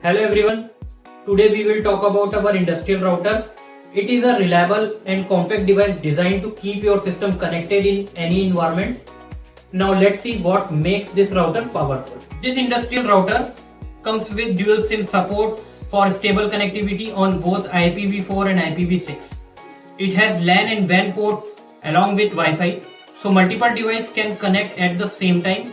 Hello everyone. Today we will talk about our industrial router. It is a reliable and compact device designed to keep your system connected in any environment. Now let's see what makes this router powerful. This industrial router comes with dual SIM support for stable connectivity on both IPv4 and IPv6. It has LAN and WAN port along with Wi-Fi, so multiple devices can connect at the same time.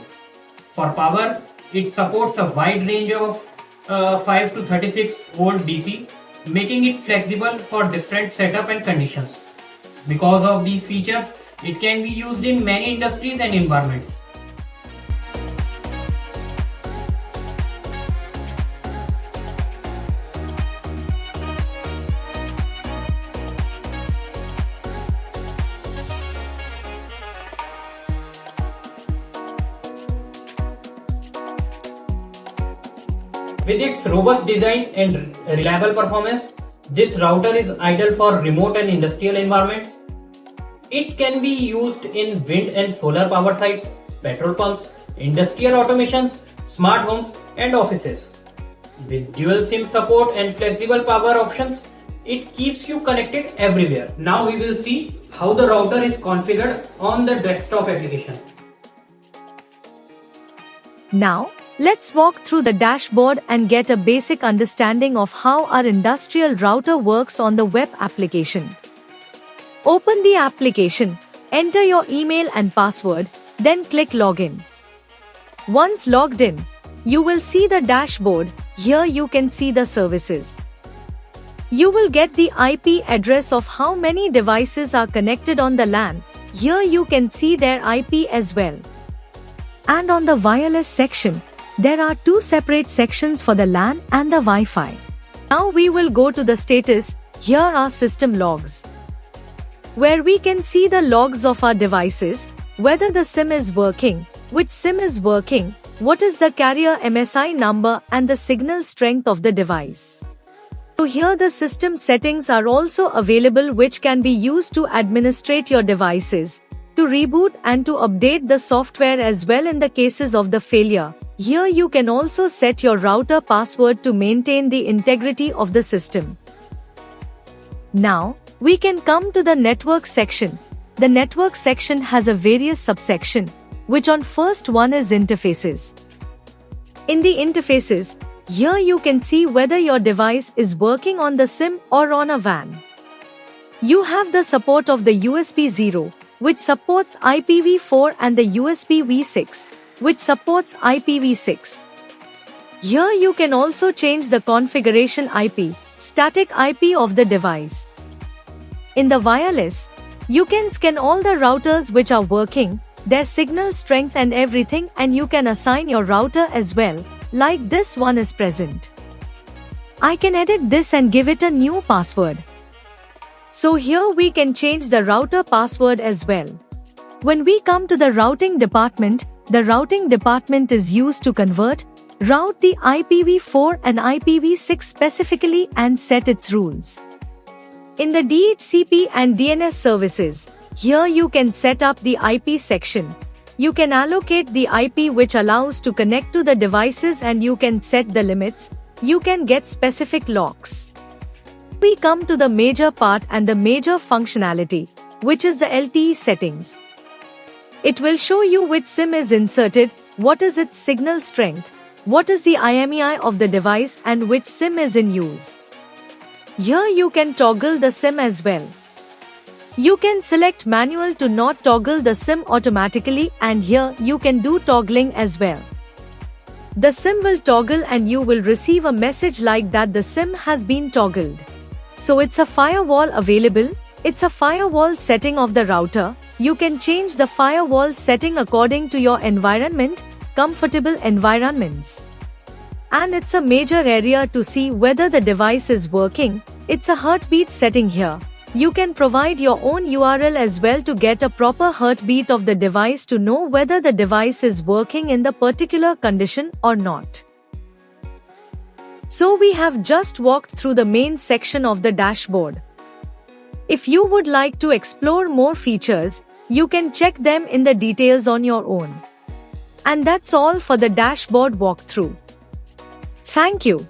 For power, it supports a wide range of 5 to 36 volt DC, making it flexible for different setup and conditions. Because of these features, it can be used in many industries and environments. With its robust design and reliable performance, this router is ideal for remote and industrial environments. It can be used in wind and solar power sites, petrol pumps, industrial automations, smart homes and offices. With dual SIM support and flexible power options, it keeps you connected everywhere. Now we will see how the router is configured on the desktop application. Now, let's walk through the dashboard and get a basic understanding of how our industrial router works on the web application. Open the application, enter your email and password, then click Login. Once logged in, you will see the dashboard. Here you can see the services. You will get the IP address of how many devices are connected on the LAN. Here you can see their IP as well. And on the wireless section, there are two separate sections for the LAN and the Wi-Fi. Now we will go to the status. Here are system logs, where we can see the logs of our devices, whether the SIM is working, which SIM is working, what is the carrier MSI number and the signal strength of the device. So here the system settings are also available, which can be used to administrate your devices, to reboot and to update the software as well in the cases of the failure. Here you can also set your router password to maintain the integrity of the system. Now, we can come to the network section. The network section has a various subsection, which on first one is interfaces. In the interfaces, here you can see whether your device is working on the SIM or on a WAN. You have the support of the USB 0, which supports IPv4 and the USB v6, which supports IPv6. Here you can also change the configuration IP, static IP of the device. In the wireless, you can scan all the routers which are working, their signal strength and everything, and you can assign your router as well, like this one is present. I can edit this and give it a new password. So here we can change the router password as well. When we come to the routing department, the routing department is used to route the IPv4 and IPv6 specifically and set its rules. In the DHCP and DNS services, here you can set up the IP section. You can allocate the IP which allows to connect to the devices, and you can set the limits. You can get specific locks. We come to the major part and the major functionality, which is the LTE settings. It will show you which SIM is inserted, what is its signal strength, what is the IMEI of the device and which SIM is in use. Here you can toggle the SIM as well. You can select manual to not toggle the SIM automatically, and here you can do toggling as well. The SIM will toggle and you will receive a message like that the SIM has been toggled. So it's a firewall available. It's a firewall setting of the router. You can change the firewall setting according to your environment, comfortable environments. And it's a major area to see whether the device is working. It's a heartbeat setting here. You can provide your own URL as well to get a proper heartbeat of the device to know whether the device is working in the particular condition or not. So we have just walked through the main section of the dashboard. If you would like to explore more features, you can check them in the details on your own. And that's all for the dashboard walkthrough. Thank you.